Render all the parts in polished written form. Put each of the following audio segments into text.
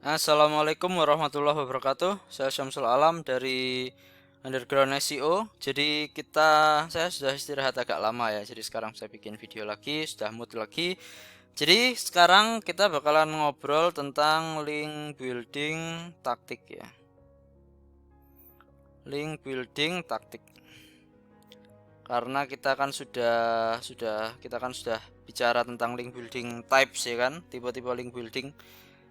Assalamualaikum warahmatullahi wabarakatuh. Saya Syamsul Alam dari Underground SEO. Saya sudah istirahat agak lama ya. Jadi sekarang saya bikin video lagi, sudah mood lagi. Jadi sekarang kita bakalan ngobrol tentang link building taktik ya. Link building taktik. Karena kita kan sudah bicara tentang link building types ya kan, tipe-tipe link building.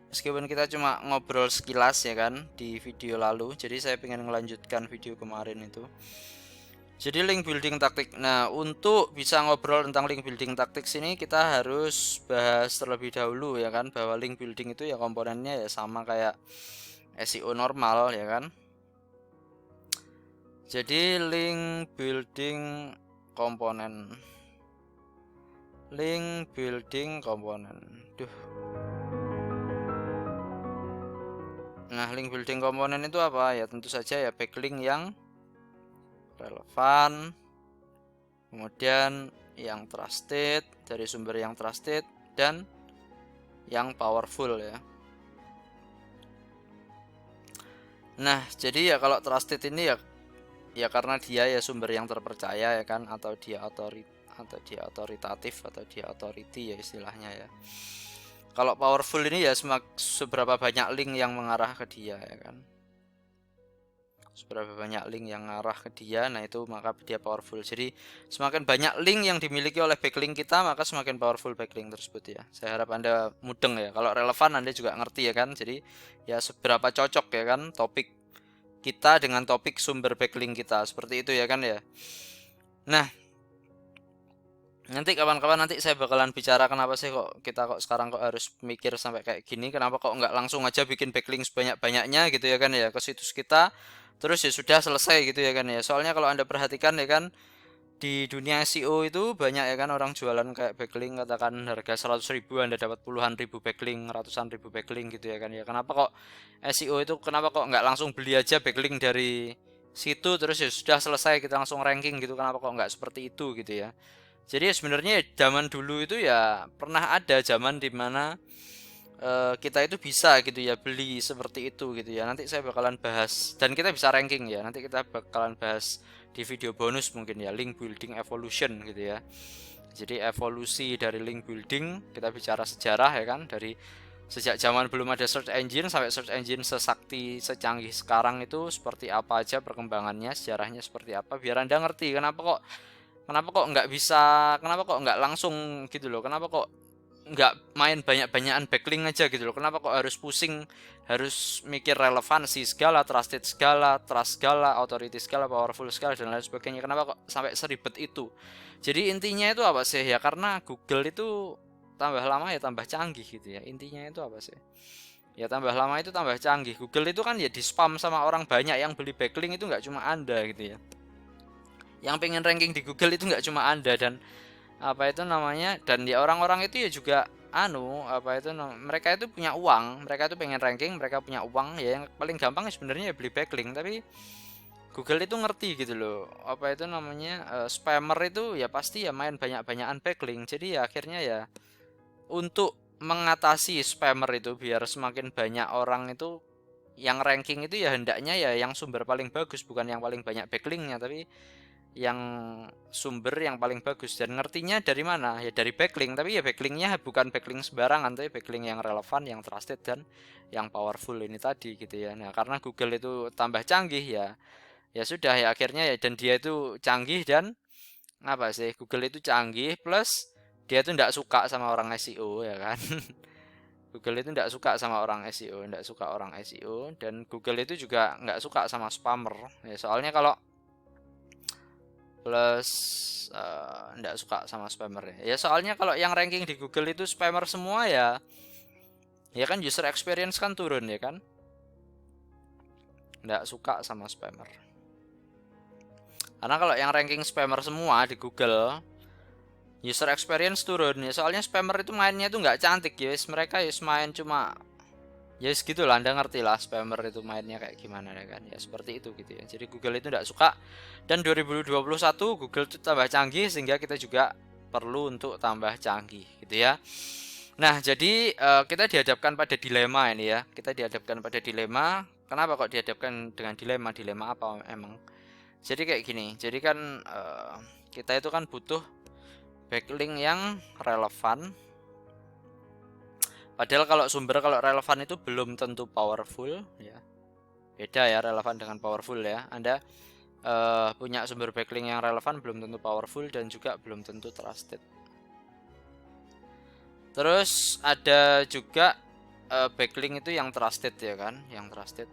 Meskipun kita cuma ngobrol sekilas ya kan di video lalu, jadi saya pengen melanjutkan video kemarin itu. Jadi link building taktik. Nah, untuk bisa ngobrol tentang link building taktik sini kita harus bahas terlebih dahulu ya kan, bahwa link building itu ya komponennya ya sama kayak SEO normal ya kan. Jadi link building komponen. Link building komponen. Nah, link building komponen itu apa? Ya tentu saja ya backlink yang relevan, kemudian yang trusted, dari sumber yang trusted, dan yang powerful ya. Nah, jadi ya kalau trusted ini ya karena dia ya sumber yang terpercaya ya kan, atau dia otoritatif atau dia authority ya istilahnya ya. Kalau powerful ini ya seberapa banyak link yang mengarah ke dia ya kan. Seberapa banyak link yang mengarah ke dia, nah itu maka dia powerful. Jadi semakin banyak link yang dimiliki oleh backlink kita, maka semakin powerful backlink tersebut ya. Saya harap Anda mudeng ya. Kalau relevan Anda juga ngerti ya kan. Jadi ya seberapa cocok ya kan topik kita dengan topik sumber backlink kita. Seperti itu ya kan ya. Nah, nanti kawan-kawan nanti saya bakalan bicara kenapa sih kok sekarang kok harus mikir sampai kayak gini, kenapa kok nggak langsung aja bikin backlink sebanyak-banyaknya gitu ya kan ya ke situs kita, terus ya sudah selesai gitu ya kan ya. Soalnya kalau Anda perhatikan ya kan di dunia SEO itu banyak ya kan orang jualan kayak backlink, katakan harga 100.000 Anda dapat puluhan ribu backlink, ratusan ribu backlink gitu ya kan ya. Kenapa kok SEO itu kenapa kok nggak langsung beli aja backlink dari situ terus ya sudah selesai kita langsung ranking gitu, kenapa kok nggak seperti itu gitu ya. Jadi sebenarnya zaman dulu itu ya pernah ada zaman dimana kita itu bisa gitu ya beli seperti itu gitu ya. Nanti saya bakalan bahas dan kita bisa ranking ya. Nanti kita bakalan bahas di video bonus mungkin ya, link building evolution gitu ya. Jadi evolusi dari link building, kita bicara sejarah ya kan, dari sejak zaman belum ada search engine sampai search engine sesakti secanggih sekarang itu seperti apa aja perkembangannya, sejarahnya seperti apa, biar Anda ngerti kenapa kok nggak langsung gitu loh, kenapa kok nggak main banyak-banyakan backlink aja gitu loh, kenapa kok harus pusing, harus mikir relevansi segala, trusted segala, trust segala, authority segala, powerful segala, dan lain sebagainya. Kenapa kok sampai seribet itu? Jadi intinya itu apa sih ya, karena Google itu tambah lama ya tambah canggih gitu ya. Intinya itu apa sih ya, tambah lama itu tambah canggih. Google itu kan ya di spam sama orang banyak, yang beli backlink itu nggak cuma Anda gitu ya, yang pengen ranking di Google itu nggak cuma Anda, dan apa itu namanya, dan ya orang-orang itu ya juga mereka itu punya uang, mereka itu pengen ranking, mereka punya uang ya. Yang paling gampang sebenarnya ya beli backlink, tapi Google itu ngerti gitu loh, spammer itu ya pasti ya main banyak-banyakan backlink. Jadi ya akhirnya ya untuk mengatasi spammer itu biar semakin banyak orang itu yang ranking itu, ya hendaknya ya yang sumber paling bagus, bukan yang paling banyak backlinknya, tapi yang sumber yang paling bagus. Dan ngertinya dari mana ya, dari backlink, tapi ya backlinknya bukan backlink sembarangan, tapi backlink yang relevan, yang trusted, dan yang powerful ini tadi gitu ya. Nah, karena Google itu tambah canggih ya, ya sudah ya akhirnya ya, dan dia itu canggih, dan apa sih, Google itu canggih plus dia itu tidak suka sama orang SEO ya kan. Google itu tidak suka sama orang SEO, tidak suka orang SEO, dan Google itu juga nggak suka sama spammer ya. Soalnya kalau plus nggak suka sama spammer ya. Ya soalnya kalau yang ranking di Google itu spammer semua ya, ya kan user experience kan turun ya kan. Nggak suka sama spammer. Karena kalau yang ranking spammer semua di Google, user experience turun ya. Soalnya spammer itu mainnya tuh nggak cantik ya. Mereka ya main cuma ya segitulah, Anda ngerti lah spammer itu mainnya kayak gimana ya kan. Ya seperti itu gitu ya. Jadi Google itu nggak suka. Dan 2021 Google itu tambah canggih, sehingga kita juga perlu untuk tambah canggih gitu ya. Nah, jadi kita dihadapkan pada dilema ini ya. Kita dihadapkan pada dilema. Kenapa kok dihadapkan dengan dilema? Dilema apa emang? Jadi kayak gini. Jadi kan kita itu kan butuh backlink yang relevan. Padahal kalau relevan itu belum tentu powerful ya. Beda ya relevan dengan powerful ya. Anda punya sumber backlink yang relevan belum tentu powerful dan juga belum tentu trusted. Terus ada juga backlink itu yang trusted ya kan, yang trusted.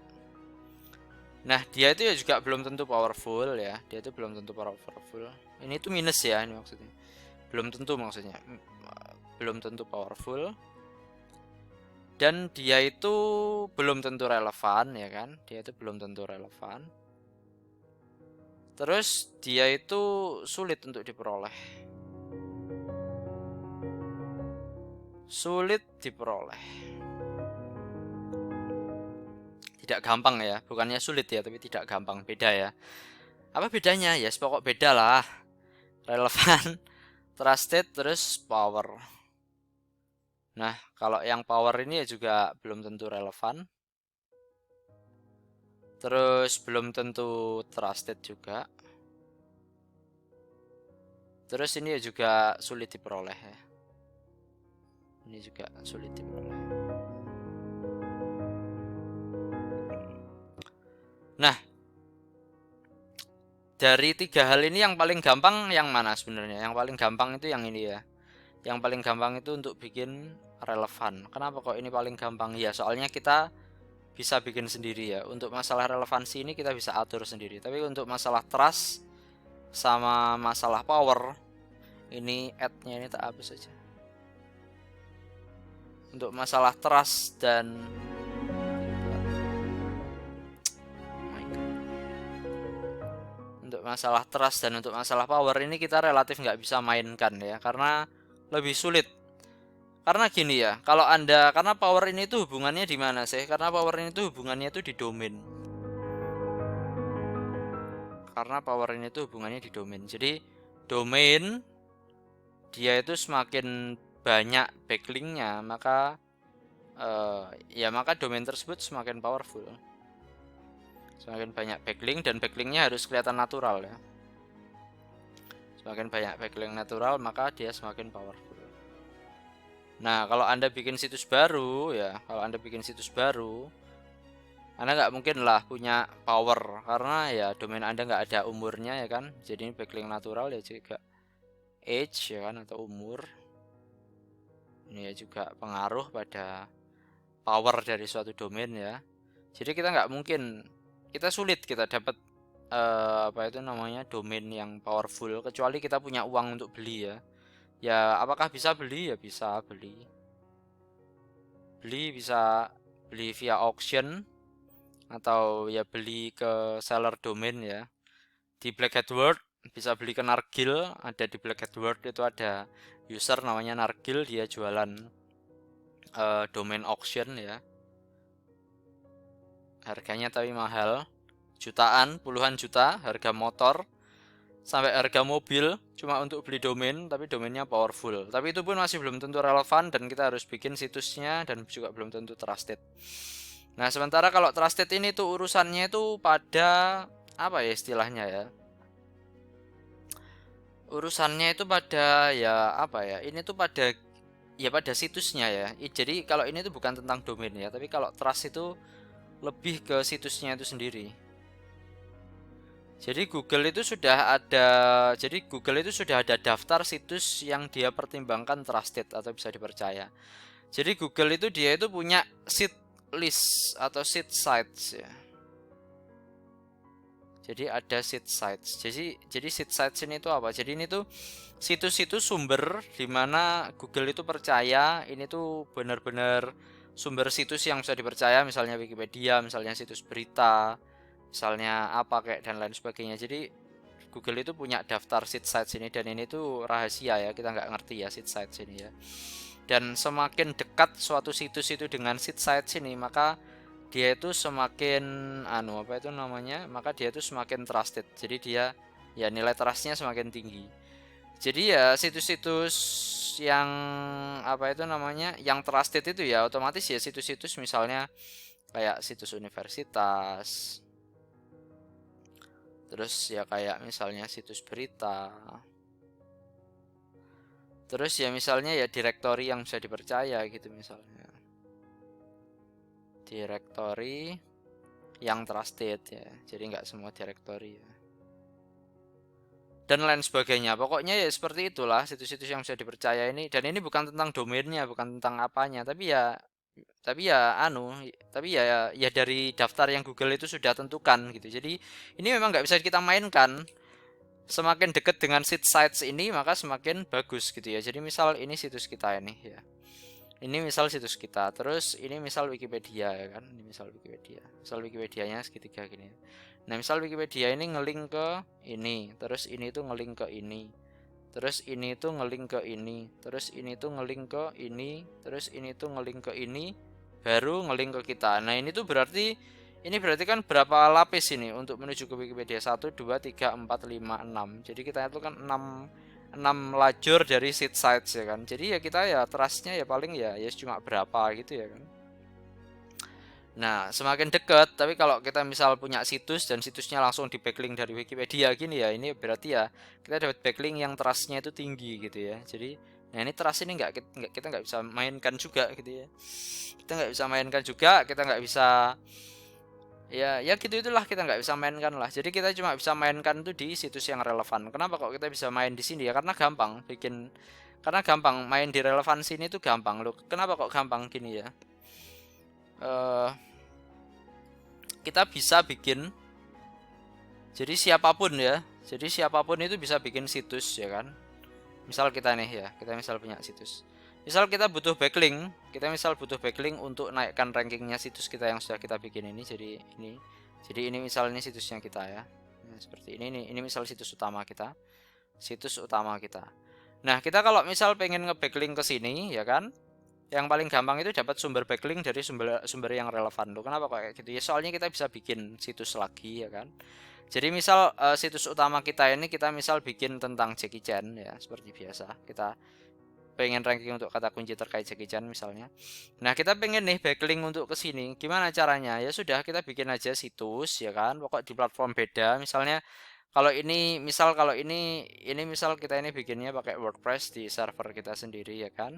Nah, dia itu ya juga belum tentu powerful ya. Dia itu belum tentu powerful. Ini itu minus ya ini maksudnya. Belum tentu maksudnya. Belum tentu powerful. Dan dia itu belum tentu relevan ya kan. Dia itu belum tentu relevan. Terus dia itu sulit untuk diperoleh. Sulit diperoleh. Tidak gampang ya, bukannya sulit ya, tapi tidak gampang. Beda ya. Apa bedanya? Ya, yes, pokok beda lah. Relevan, trusted, terus power. Nah, kalau yang power ini ya juga belum tentu relevan. Terus belum tentu trusted juga. Terus ini ya juga sulit diperoleh ya. Ini juga sulit diperoleh. Nah, dari tiga hal ini yang paling gampang yang mana sebenarnya? Yang paling gampang itu yang ini ya. Yang paling gampang itu untuk bikin relevan. Kenapa kok ini paling gampang? Ya, soalnya kita bisa bikin sendiri ya. Untuk masalah relevansi ini kita bisa atur sendiri. Tapi untuk masalah trust sama masalah power, ini add-nya ini tak hapus saja. Untuk masalah trust dan untuk masalah power ini kita relatif nggak bisa mainkan ya, karena lebih sulit. Karena gini ya, karena power ini tuh hubungannya di mana sih? Karena power ini tuh hubungannya tuh di domain. Karena power ini tuh hubungannya di domain. Jadi domain dia itu semakin banyak backlinknya, maka maka domain tersebut semakin powerful. Semakin banyak backlink dan backlinknya harus kelihatan natural ya. Semakin banyak backlink natural maka dia semakin powerful. Nah, kalau Anda bikin situs baru ya, Anda nggak mungkin lah punya power karena ya domain Anda nggak ada umurnya ya kan. Jadi ini backlink natural ya juga age ya kan atau umur. Ini ya juga pengaruh pada power dari suatu domain ya. Jadi kita sulit kita dapat domain yang powerful kecuali kita punya uang untuk beli ya. Ya, apakah bisa beli? Ya bisa beli. Bisa beli via auction atau ya beli ke seller domain ya. Di Black Hat World bisa beli ke Nargil, ada di Black Hat World itu ada user namanya Nargil, dia jualan domain auction ya. Harganya tapi mahal, jutaan, puluhan juta, harga motor sampai harga mobil cuma untuk beli domain, tapi domainnya powerful. Tapi itu pun masih belum tentu relevan dan kita harus bikin situsnya dan juga belum tentu trusted. Nah, sementara kalau trusted ini tuh urusannya itu pada apa ya istilahnya ya? Urusannya itu pada ya apa ya? Ini tuh pada situsnya ya. Jadi kalau ini tuh bukan tentang domain ya, tapi kalau trust itu lebih ke situsnya itu sendiri. Jadi Google itu sudah ada daftar situs yang dia pertimbangkan trusted atau bisa dipercaya. Jadi Google itu dia itu punya seed list atau seed sites ya. Jadi ada seed sites. Jadi seed sites ini tuh apa? Jadi ini tuh situs-situs sumber di mana Google itu percaya ini tuh benar-benar sumber situs yang bisa dipercaya, misalnya Wikipedia, misalnya situs berita, misalnya apa kayak dan lain sebagainya. Jadi Google itu punya daftar seed sites ini dan ini tuh rahasia ya, kita nggak ngerti ya seed sites ini ya. Dan semakin dekat suatu situs itu dengan seed sites ini, maka dia itu semakin maka dia itu semakin trusted. Jadi dia ya nilai trustnya semakin tinggi. Jadi ya situs-situs yang apa itu namanya, yang trusted itu ya otomatis ya situs-situs misalnya kayak situs universitas, terus ya kayak misalnya situs berita, terus ya misalnya ya direktori yang bisa dipercaya gitu, misalnya direktori yang trusted ya, jadi nggak semua direktori ya, dan lain sebagainya. Pokoknya ya seperti itulah situs-situs yang bisa dipercaya ini. Dan ini bukan tentang domainnya, bukan tentang apanya, tapi ya dari daftar yang Google itu sudah tentukan gitu. Jadi ini memang nggak bisa kita mainkan. Semakin dekat dengan sites ini maka semakin bagus gitu ya. Jadi misal ini situs kita ini ya, ini misal situs kita, terus ini misal Wikipedia ya kan, ini misal Wikipedianya segitiga gini. Nah misal Wikipedia ini ngelink ke ini, terus ini tuh ngelink ke ini, terus ini tuh ngelink ke ini, terus ini tuh ngelink ke ini, terus ini tuh ngelink ke ini, baru ngelink ke kita. Nah ini berarti kan berapa lapis ini untuk menuju ke Wikipedia, 1 2 3 4 5 6. Jadi kita itu kan 6 lajur dari sites ya kan. Jadi ya kita ya trustnya ya paling ya cuma berapa gitu ya kan. Nah, semakin dekat, tapi kalau kita misal punya situs dan situsnya langsung di backlink dari Wikipedia gini ya, ini berarti ya kita dapat backlink yang trustnya itu tinggi gitu ya. Jadi, nah ini trust ini kita nggak bisa mainkan juga gitu ya. Kita nggak bisa mainkan juga, kita nggak bisa ya gitu itulah, kita nggak bisa mainkan lah. Jadi kita cuma bisa mainkan tuh di situs yang relevan. Kenapa kok kita bisa main di sini ya? Karena gampang main di relevansi ini tuh gampang loh. Kenapa kok gampang gini ya? Eh kita bisa bikin, jadi siapapun itu bisa bikin situs ya kan. Misal kita nih ya, kita misal punya situs, misal kita butuh backlink, untuk naikkan rankingnya situs kita yang sudah kita bikin ini. Jadi ini misal ini situsnya kita ya. Nah, seperti ini misal situs utama kita. Nah kita kalau misal pengen nge-backlink ke sini ya kan, yang paling gampang itu dapat sumber backlink dari sumber yang relevan loh. Kenapa kok kayak gitu ya? Soalnya kita bisa bikin situs lagi ya kan. Jadi misal situs utama kita ini kita misal bikin tentang Jackie Chan ya, seperti biasa. Kita pengen ranking untuk kata kunci terkait Jackie Chan misalnya. Nah, kita pengen nih backlink untuk ke sini. Gimana caranya? Ya sudah, kita bikin aja situs ya kan. Pokok di platform beda. Misalnya kalau ini misal kita ini bikinnya pakai WordPress di server kita sendiri ya kan.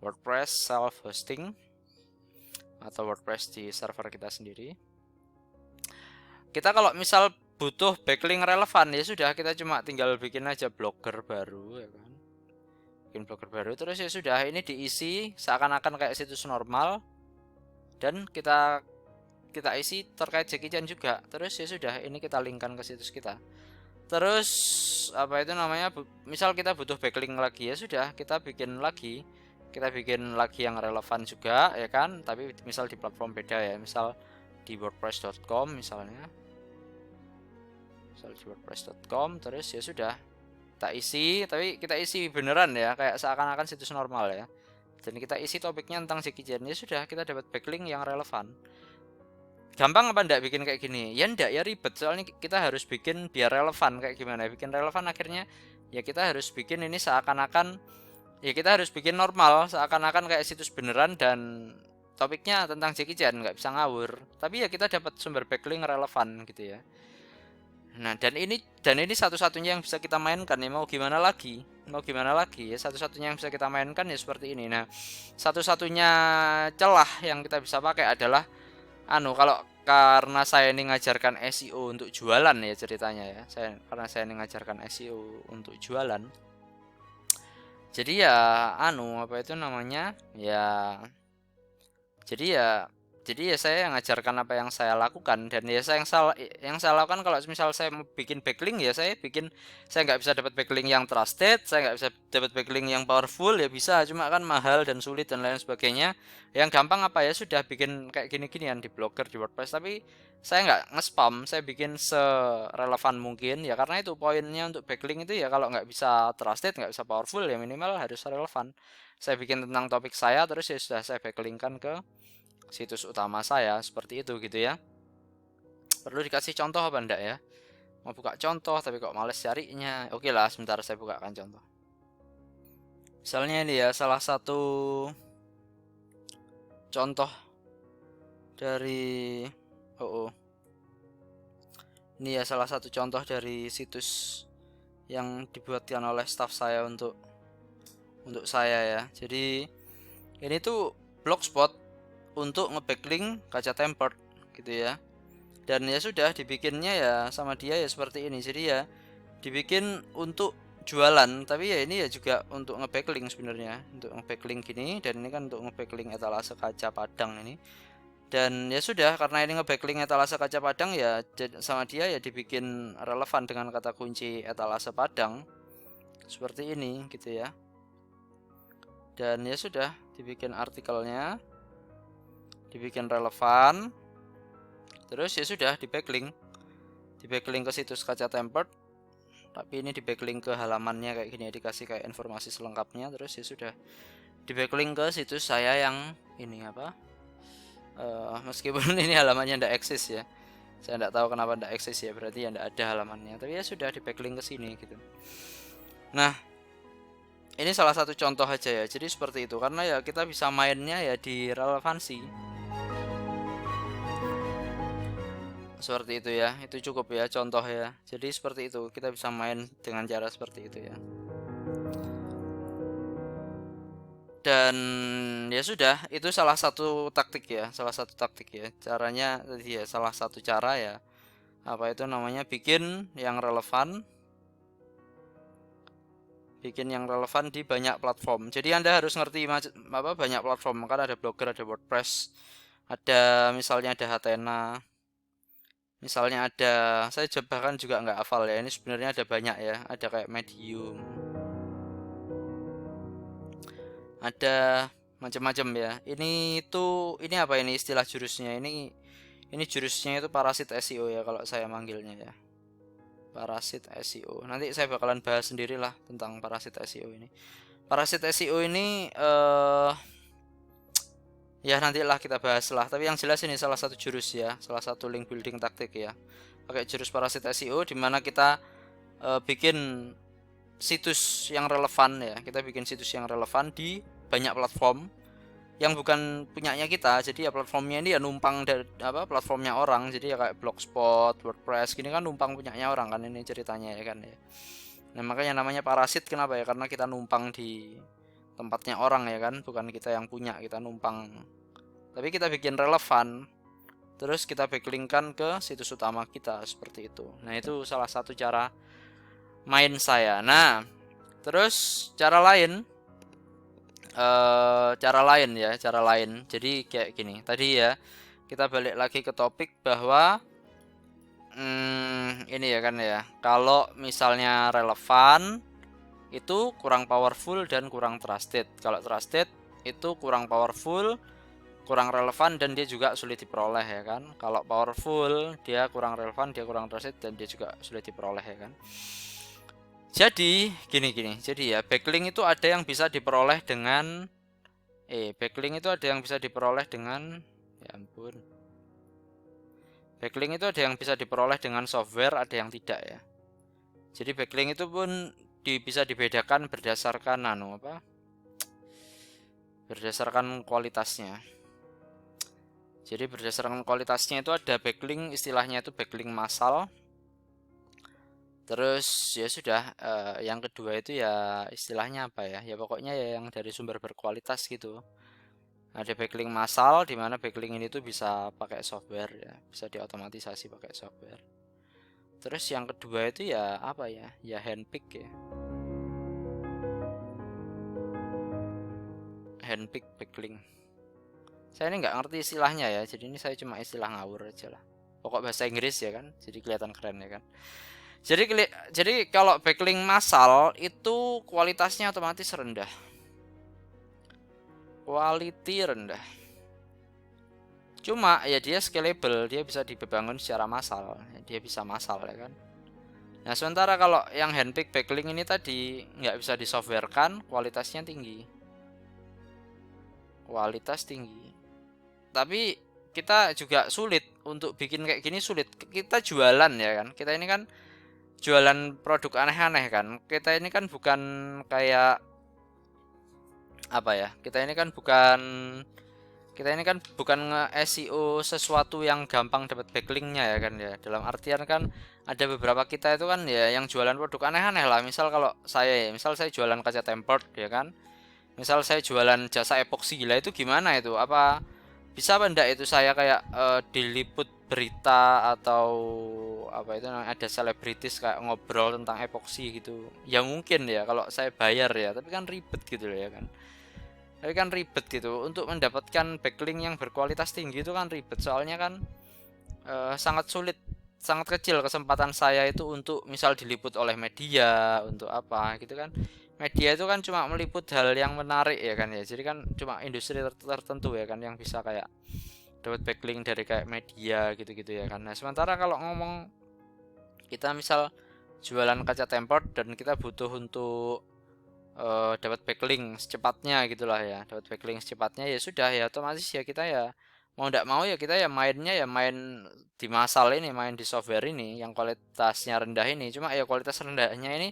WordPress self hosting atau WordPress di server kita sendiri. Kita kalau misal butuh backlink relevan ya sudah, kita cuma tinggal bikin aja blogger baru ya kan. Bikin blogger baru, terus ya sudah, ini diisi seakan-akan kayak situs normal, dan kita isi terkait Jackie Chan juga. Terus ya sudah, ini kita linkkan ke situs kita. Terus apa itu namanya, misal kita butuh backlink lagi ya sudah, kita bikin lagi yang relevan juga ya kan, tapi misal di platform beda ya, misal di wordpress.com misalnya. Terus ya sudah, kita isi, tapi kita isi beneran ya, kayak seakan-akan situs normal ya. Dan kita isi topiknya tentang Jackie Chan, ya sudah, kita dapat backlink yang relevan. Gampang apa ndak bikin kayak gini? Ya ndak, ya ribet, soalnya kita harus bikin biar relevan. Kayak gimana bikin relevan? Akhirnya ya kita harus bikin ini seakan-akan, ya kita harus bikin normal seakan-akan kayak situs beneran, dan topiknya tentang Jackie Chan, nggak bisa ngawur. Tapi ya kita dapat sumber backlink relevan gitu ya. Nah, dan ini satu-satunya yang bisa kita mainkan ya, mau gimana lagi? Ya satu-satunya yang bisa kita mainkan ya seperti ini. Nah, satu-satunya celah yang kita bisa pakai adalah kalau karena saya ini ngajarkan SEO untuk jualan ya ceritanya ya. Karena saya ini ngajarkan SEO untuk jualan. Jadi ya apa itu namanya? Ya jadi ya saya ngajarkan apa yang saya lakukan, dan ya yang saya lakukan kalau misal saya mau bikin backlink ya saya nggak bisa dapat backlink yang trusted, saya nggak bisa dapat backlink yang powerful ya bisa, cuma kan mahal dan sulit dan lain sebagainya. Yang gampang apa ya sudah, bikin kayak gini-ginian di Blogger, di WordPress, tapi saya nggak nge-spam, saya bikin serelevan mungkin ya, karena itu poinnya untuk backlink itu ya, kalau nggak bisa trusted, nggak bisa powerful, ya minimal harus relevan. Saya bikin tentang topik saya, terus ya sudah saya backlinkkan ke situs utama saya, seperti itu gitu ya. Perlu dikasih contoh apa enggak ya? mau buka contoh tapi kok males carinya. Oke lah, sebentar saya bukakan contoh. Misalnya ini ya, salah satu contoh dari ini ya salah satu contoh dari situs yang dibuatkan oleh staff saya untuk saya ya. Jadi ini tuh blogspot untuk ngebacklink kaca tempered gitu ya. Dan ya sudah dibikinnya ya sama dia ya seperti ini. Jadi ya dibikin untuk jualan, tapi ya ini ya juga untuk ngebacklink sebenarnya, untuk ngebacklink gini, dan ini kan untuk ngebacklink etalase kaca Padang ini. Dan ya sudah, karena ini ngebacklink etalase kaca Padang ya sama dia ya dibikin relevan dengan kata kunci etalase Padang seperti ini gitu ya. Dan ya sudah dibikin artikelnya, dibikin relevan, terus ya sudah di backlink ke situs kaca tempered. Tapi ini di backlink ke halamannya kayak gini ya, dikasih kayak informasi selengkapnya. Terus ya sudah di backlink ke situs saya yang ini apa, meskipun ini halamannya ndak eksis ya, saya ndak tahu kenapa ndak eksis ya, berarti ya ndak ada halamannya, tapi ya sudah di backlink ke sini gitu. Nah ini salah satu contoh aja ya, jadi seperti itu, karena ya kita bisa mainnya ya di relevansi seperti itu ya. Itu cukup ya contoh ya, jadi seperti itu, kita bisa main dengan cara seperti itu ya. Dan ya sudah, itu salah satu taktik ya, caranya tadi ya, salah satu cara ya, apa itu namanya, bikin yang relevan di banyak platform. Jadi Anda harus ngerti apa banyak platform, kan ada Blogger, ada WordPress, ada misalnya ada Hatena, misalnya ada, saya bahkan juga nggak hafal ya, ini sebenarnya ada banyak ya, ada kayak Medium, ada macam-macam ya. Ini apa ini istilah jurusnya, ini jurusnya itu parasit SEO ya kalau saya manggilnya ya, parasit SEO. Nanti saya bakalan bahas sendirilah tentang parasit SEO ini. Parasit SEO ini ya nantilah kita bahas lah, tapi yang jelas ini salah satu jurus ya, salah satu link building taktik ya, pakai jurus parasit SEO, dimana kita bikin situs yang relevan ya, kita bikin situs yang relevan di banyak platform yang bukan punyanya kita. Jadi ya platformnya ini ya numpang dari apa, platformnya orang, jadi ya kayak Blogspot, WordPress gini kan numpang punyanya orang kan, ini ceritanya ya kan ya. Nah makanya namanya parasit, kenapa ya, karena kita numpang di tempatnya orang ya kan, bukan kita yang punya, kita numpang, tapi kita bikin relevan, terus kita backlingkan ke situs utama kita seperti itu. Nah itu salah satu cara main saya. Nah terus cara lain jadi kayak gini tadi ya, kita balik lagi ke topik bahwa ini ya kan ya, kalau misalnya relevan itu kurang powerful dan kurang trusted. Kalau trusted itu kurang powerful, kurang relevan, dan dia juga sulit diperoleh ya kan. Kalau powerful dia kurang relevan, dia kurang trusted, dan dia juga sulit diperoleh ya kan. Jadi gini, jadi ya backlink itu ada yang bisa diperoleh dengan backlink itu ada yang bisa diperoleh dengan backlink itu ada yang bisa diperoleh dengan software, ada yang tidak ya. Jadi backlink itu pun bisa dibedakan berdasarkan berdasarkan kualitasnya. Jadi berdasarkan kualitasnya itu ada backlink, istilahnya itu backlink massal. Terus ya sudah, yang kedua itu ya istilahnya apa ya, ya pokoknya ya yang dari sumber berkualitas gitu. Ada backlink massal, di mana backlink ini tuh bisa pakai software ya, bisa diotomatisasi pakai software. Terus yang kedua itu ya apa ya, ya handpick ya, handpick backlink. Saya ini nggak ngerti istilahnya ya, jadi ini saya cuma istilah ngawur aja lah. Pokok bahasa Inggris ya kan, jadi kelihatan keren ya kan. Jadi kalau backlink massal itu kualitasnya otomatis rendah. Quality rendah. Cuma ya dia scalable, dia bisa dibangun secara massal. Dia bisa massal ya kan. Nah, sementara kalau yang handpick backlink ini tadi nggak bisa disoftwarekan, kualitasnya tinggi. Kualitas tinggi. Tapi kita juga sulit untuk bikin kayak gini, sulit. Kita jualan ya kan. Kita ini kan jualan produk aneh-aneh kan. Kita ini kan bukan kayak apa ya? Kita ini kan bukan nge-SEO sesuatu yang gampang dapat backlinknya ya kan ya. Dalam artian kan ada beberapa kita itu kan ya yang jualan produk aneh-aneh lah. Misal kalau misal saya jualan kaca tempered ya kan. Misal saya jualan jasa epoksi, gila itu gimana itu? Apa bisa apa enggak itu saya kayak diliput berita atau apa itu namanya, ada selebritis kayak ngobrol tentang epoksi gitu. Ya mungkin ya kalau saya bayar ya, tapi kan ribet gitu loh ya kan. Tapi kan ribet gitu untuk mendapatkan backlink yang berkualitas tinggi itu kan ribet soalnya kan sangat sulit, sangat kecil kesempatan saya itu untuk misal diliput oleh media untuk apa gitu kan. Media itu kan cuma meliput hal yang menarik ya kan ya, jadi kan cuma industri tertentu ya kan yang bisa kayak dapat backlink dari kayak media gitu-gitu ya kan. Nah sementara kalau ngomong kita misal jualan kaca tempered dan kita butuh untuk dapat backlink secepatnya gitulah ya, dapat backlink secepatnya ya sudah ya otomatis ya kita ya mau tidak mau ya kita ya mainnya ya main di masal ini, main di software ini yang kualitasnya rendah ini. Cuma ya kualitas rendahnya ini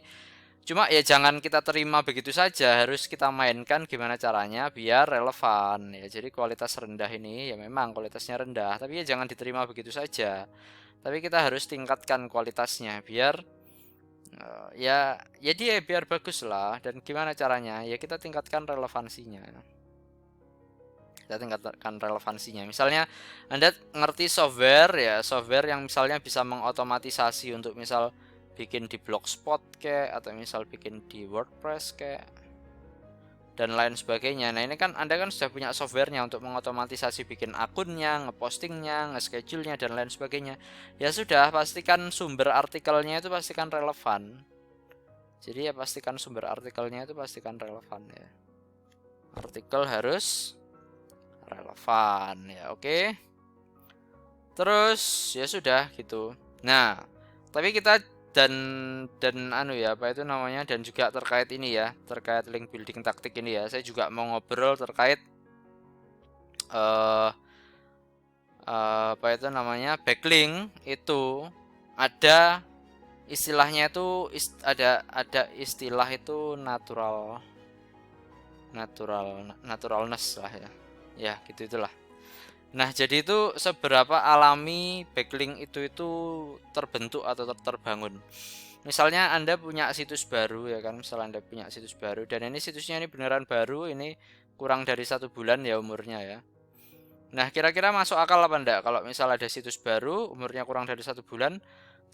cuma ya jangan kita terima begitu saja, harus kita mainkan gimana caranya biar relevan ya. Jadi kualitas rendah ini ya memang kualitasnya rendah, tapi ya jangan diterima begitu saja. Tapi kita harus tingkatkan kualitasnya biar ya dia biar bagus lah. Dan gimana caranya? Ya kita tingkatkan relevansinya. Kita tingkatkan relevansinya. Misalnya Anda ngerti software ya, software yang misalnya bisa mengotomatisasi untuk misal bikin di Blogspot kayak atau misal bikin di WordPress kayak dan lain sebagainya. Nah, ini kan Anda kan sudah punya softwarenya untuk mengotomatisasi bikin akunnya, ngepostingnya, nge-schedule-nya dan lain sebagainya. Ya sudah, pastikan sumber artikelnya itu pastikan relevan. Jadi ya pastikan sumber artikelnya itu pastikan relevan ya. Artikel harus relevan ya, oke. Terus ya sudah gitu. Nah, tapi kita dan anu ya apa itu namanya, dan juga terkait ini ya, terkait link building taktik ini ya, saya juga mau ngobrol terkait eh apa itu namanya, backlink itu ada istilahnya itu ada istilah itu naturalness lah ya. Ya, gitu itulah. Nah, jadi itu seberapa alami backlink itu terbentuk atau terbangun. Misalnya Anda punya situs baru ya kan, misal Anda punya situs baru dan ini situsnya ini beneran baru, ini kurang dari 1 bulan ya umurnya ya. Nah, kira-kira masuk akal apa enggak kalau misal ada situs baru umurnya kurang dari 1 bulan,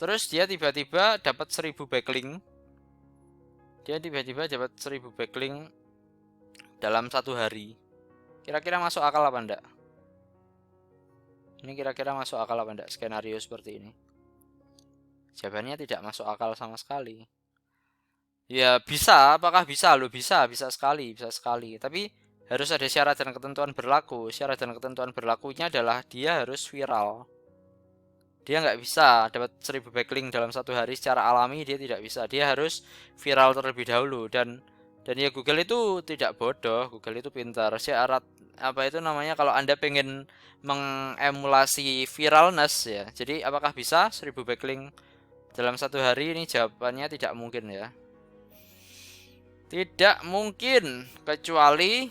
terus dia tiba-tiba dapat 1000 backlink. Dia tiba-tiba dapat 1000 backlink dalam 1 hari. Kira-kira masuk akal apa enggak? Ini kira-kira masuk akal apa enggak skenario seperti ini? Jawabannya tidak masuk akal sama sekali. Ya bisa, apakah bisa? Loh bisa, bisa sekali, bisa sekali. Tapi harus ada syarat dan ketentuan berlaku. Syarat dan ketentuan berlakunya adalah dia harus viral. Dia nggak bisa dapat 1000 backlink dalam 1 hari secara alami, dia tidak bisa. Dia harus viral terlebih dahulu dan ya Google itu tidak bodoh, Google itu pintar. Syarat apa itu namanya, kalau Anda pengen mengemulasi viralness ya. Jadi apakah bisa 1000 backlink dalam 1 hari? Ini jawabannya tidak mungkin ya. Tidak mungkin kecuali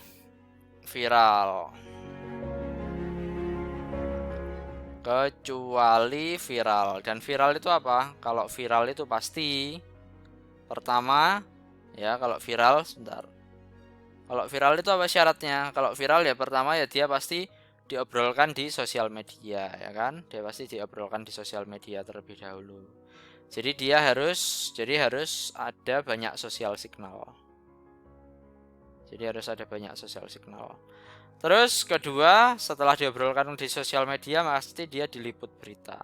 viral. Kecuali viral. Dan viral itu apa? Kalau viral itu pasti pertama ya, kalau viral sebentar. Kalau viral itu apa syaratnya? Kalau viral ya pertama ya dia pasti diobrolkan di sosial media ya kan? Dia pasti diobrolkan di sosial media terlebih dahulu. Jadi harus ada banyak sosial signal. Jadi harus ada banyak sosial signal. Terus kedua, setelah diobrolkan di sosial media pasti dia diliput berita.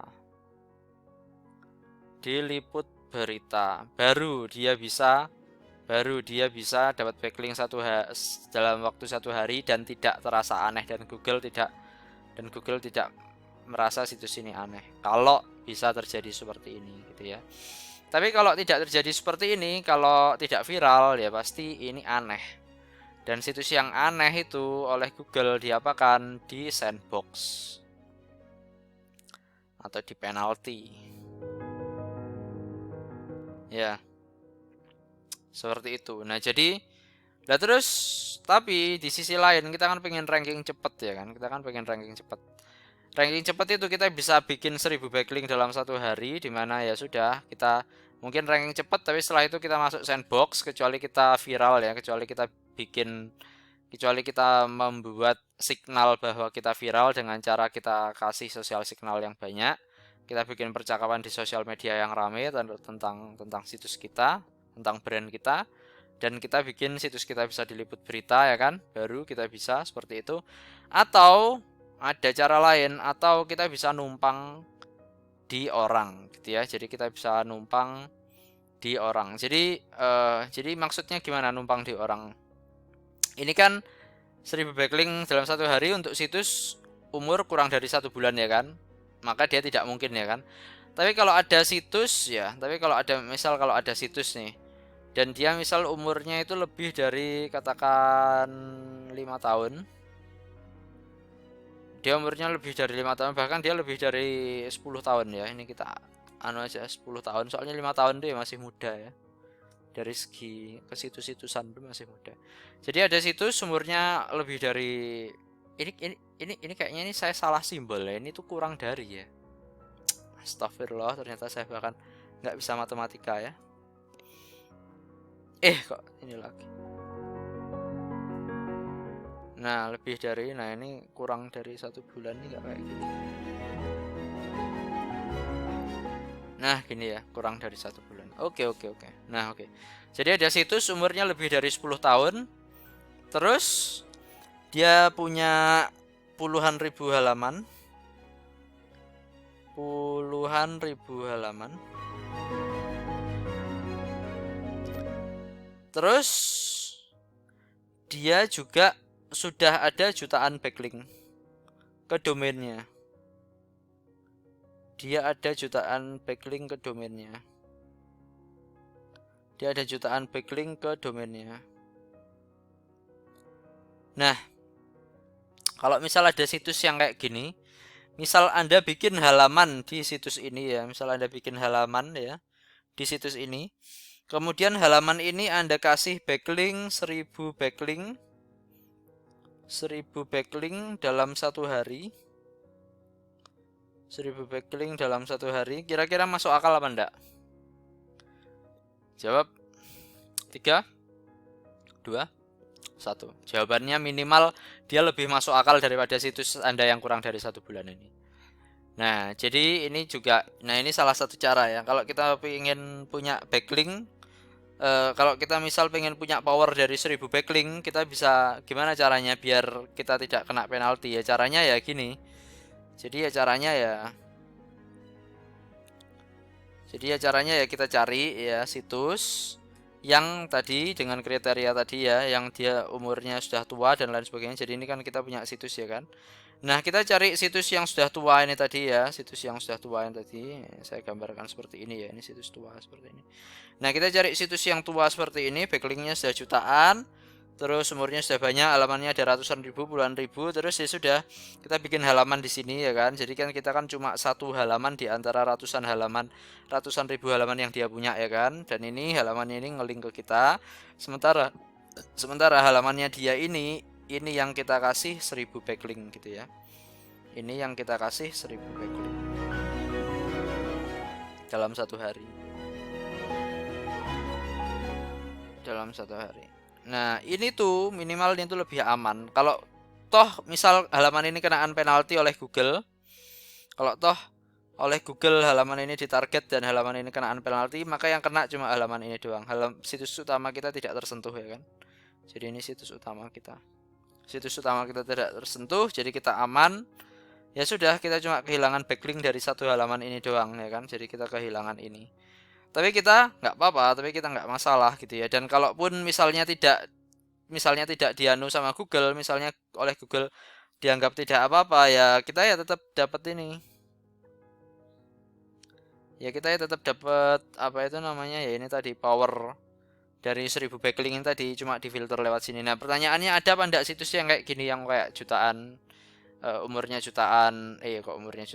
Diliput berita, baru dia bisa dapat backlink dalam waktu 1 hari dan tidak terasa aneh, dan Google tidak merasa situs ini aneh. Kalau bisa terjadi seperti ini gitu ya. Tapi kalau tidak terjadi seperti ini, kalau tidak viral ya pasti ini aneh. Dan situs yang aneh itu oleh Google diapakan? Di sandbox atau di penalti. Ya, seperti itu. Nah, jadi lah terus tapi di sisi lain kita kan pengen ranking cepet ya kan. Kita kan pengen ranking cepet. Ranking cepet itu kita bisa bikin 1000 backlink dalam satu hari, di mana ya sudah kita mungkin ranking cepet, tapi setelah itu kita masuk sandbox, kecuali kita viral ya, kecuali kita membuat signal bahwa kita viral dengan cara kita kasih sosial signal yang banyak, kita bikin percakapan di sosial media yang ramai tentang situs kita, tentang brand kita, dan kita bikin situs kita bisa diliput berita ya kan, baru kita bisa seperti itu. Atau ada cara lain, atau kita bisa numpang di orang gitu ya. Jadi kita bisa numpang di orang. Jadi maksudnya gimana numpang di orang? Ini kan 1000 backlink dalam satu hari untuk situs umur kurang dari 1 bulan ya kan, maka dia tidak mungkin ya kan. Tapi kalau ada situs ya, kalau ada situs nih, dan dia misal umurnya itu lebih dari katakan 5 tahun, dia umurnya lebih dari 5 tahun, bahkan dia lebih dari 10 tahun ya, ini kita anu aja 10 tahun, soalnya 5 tahun dia masih muda ya, dari segi ke situs-situsan itu masih muda. Jadi ada situs umurnya lebih dari ini kayaknya ini saya salah simbol ya, ini tuh kurang dari ya, astagfirullah, ternyata saya bahkan nggak bisa matematika ya. Kok ini lagi. Nah lebih dari, nah ini kurang dari 1 bulan nih, nggak kayak gini. Nah gini ya, kurang dari 1 bulan. Oke. Nah oke. Jadi ada situs umurnya lebih dari 10 tahun. Terus dia punya puluhan ribu halaman. Terus dia juga sudah ada jutaan backlink ke domainnya. Dia ada jutaan backlink ke domainnya. Nah, kalau misal ada situs yang kayak gini, misal Anda bikin halaman di situs ini ya, di situs ini. Kemudian halaman ini Anda kasih backlink 1000 backlink dalam satu hari. 1000 backlink dalam satu hari, kira-kira masuk akal apa enggak? Jawab 3, 2, 1. Jawabannya minimal dia lebih masuk akal daripada situs Anda yang kurang dari 1 bulan ini. Nah, jadi ini juga, nah ini salah satu cara ya. Kalau kita ingin punya backlink, kalau kita misal pengen punya power dari 1000 backlink, kita bisa gimana caranya biar kita tidak kena penalti ya? Caranya ya gini. Jadi ya caranya ya kita cari ya situs yang tadi dengan kriteria tadi ya, yang dia umurnya sudah tua dan lain sebagainya. Jadi ini kan kita punya situs ya kan. Nah, kita cari situs yang sudah tua ini tadi ya, saya gambarkan seperti ini ya, ini situs tua seperti ini. Nah, kita cari situs yang tua seperti ini, backlinknya sudah jutaan, terus umurnya sudah banyak, halamannya ada ratusan ribu, puluhan ribu, terus ya sudah, kita bikin halaman di sini ya kan. Jadi kan kita kan cuma satu halaman di antara ratusan ribu halaman yang dia punya ya kan. Dan ini halamannya ini ngelink ke kita. Sementara halamannya dia ini yang kita kasih 1000 backlink gitu ya. Ini yang kita kasih 1000 backlink dalam satu hari. Nah, ini tuh minimal ini tuh lebih aman. Kalau toh misal halaman ini kenaan penalti oleh Google, halaman ini ditarget dan halaman ini kenaan penalti, maka yang kena cuma halaman ini doang. Situs utama kita tidak tersentuh ya kan. Jadi ini situs utama kita tidak tersentuh, jadi kita aman. Ya sudah, kita cuma kehilangan backlink dari satu halaman ini doang ya kan. Jadi kita kehilangan ini. Tapi kita nggak apa-apa, kita nggak masalah gitu ya. Dan kalaupun misalnya tidak dianu sama Google, misalnya oleh Google dianggap tidak apa-apa, ya kita ya tetap dapat ini. Ya kita ya tetap dapat apa itu namanya ya, ini tadi power dari 1000 backlink ini tadi, cuma difilter lewat sini. Nah, pertanyaannya ada apa enggak situs yang kayak gini yang kayak jutaan, umurnya jutaan, umurnya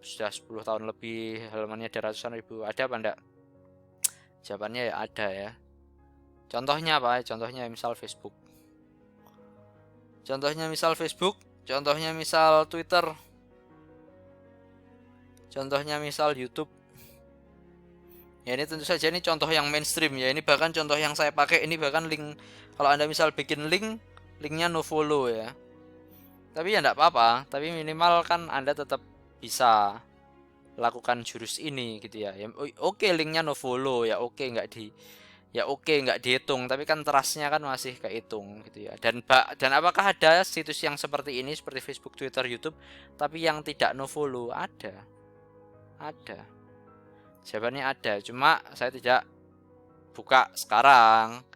sudah 10 tahun lebih, halamannya ada ratusan ribu, ada apa enggak? Jawabannya ya ada ya. Contohnya apa? Contohnya misal Facebook. Contohnya misal Facebook, contohnya misal Twitter, contohnya misal YouTube. Ya ini tentu saja ini contoh yang mainstream ya. Ini bahkan contoh yang saya pakai ini bahkan link, kalau Anda misal bikin link, linknya no follow ya. Tapi ya enggak apa-apa, tapi minimal kan Anda tetap bisa lakukan jurus ini gitu ya. Oke, linknya no follow ya, oke nggak dihitung, tapi kan trustnya kan masih kehitung gitu ya. Dan apakah ada situs yang seperti ini, seperti Facebook, Twitter, YouTube, tapi yang tidak no follow? Ada. Jawabannya ada, cuma saya tidak buka sekarang.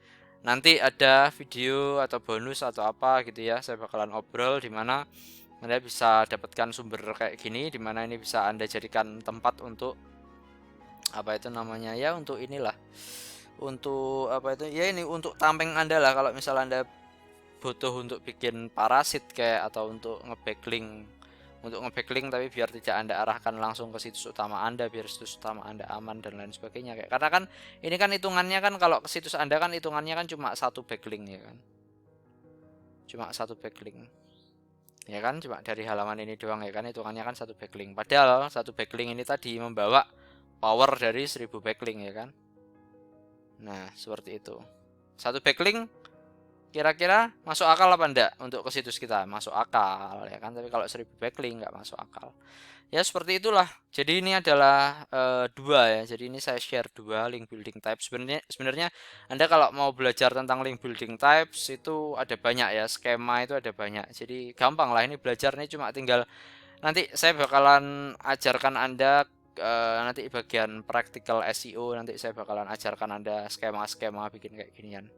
Nanti ada video atau bonus atau apa gitu ya, saya bakalan obrol di mana Anda bisa dapatkan sumber kayak gini, di mana ini bisa Anda jadikan tempat untuk apa itu namanya ya, untuk inilah, untuk apa itu ya, ini untuk tameng Anda lah kalau misal Anda butuh untuk bikin parasit kayak, atau untuk ngebacklink tapi biar tidak Anda arahkan langsung ke situs utama Anda, biar situs utama Anda aman dan lain sebagainya kayak. Karena kan ini kan hitungannya kan, kalau ke situs Anda kan hitungannya kan cuma satu backlink ya kan. Cuma satu backlink. Ya kan, cuma dari halaman ini doang ya kan, hitungannya kan satu backlink. Padahal satu backlink ini tadi membawa power dari 1000 backlink ya kan. Nah, seperti itu. Satu backlink kira-kira masuk akal apa enggak untuk ke situs kita? Masuk akal ya kan, tapi kalau 1000 backlink nggak masuk akal. Ya seperti itulah. Jadi ini adalah dua ya. Jadi ini saya share dua link building types. Sebenarnya Anda kalau mau belajar tentang link building types itu ada banyak ya, skema itu ada banyak. Jadi gampang lah ini belajarnya, cuma tinggal nanti saya bakalan ajarkan Anda nanti bagian practical SEO, nanti saya bakalan ajarkan Anda skema-skema bikin kayak ginian.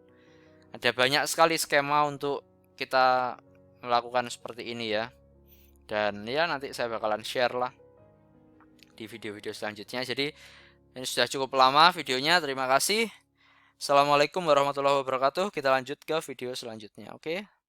Ada banyak sekali skema untuk kita melakukan seperti ini ya. Dan ya nanti saya bakalan share lah di video-video selanjutnya. Jadi ini sudah cukup lama videonya. Terima kasih. Assalamualaikum warahmatullahi wabarakatuh. Kita lanjut ke video selanjutnya. Oke.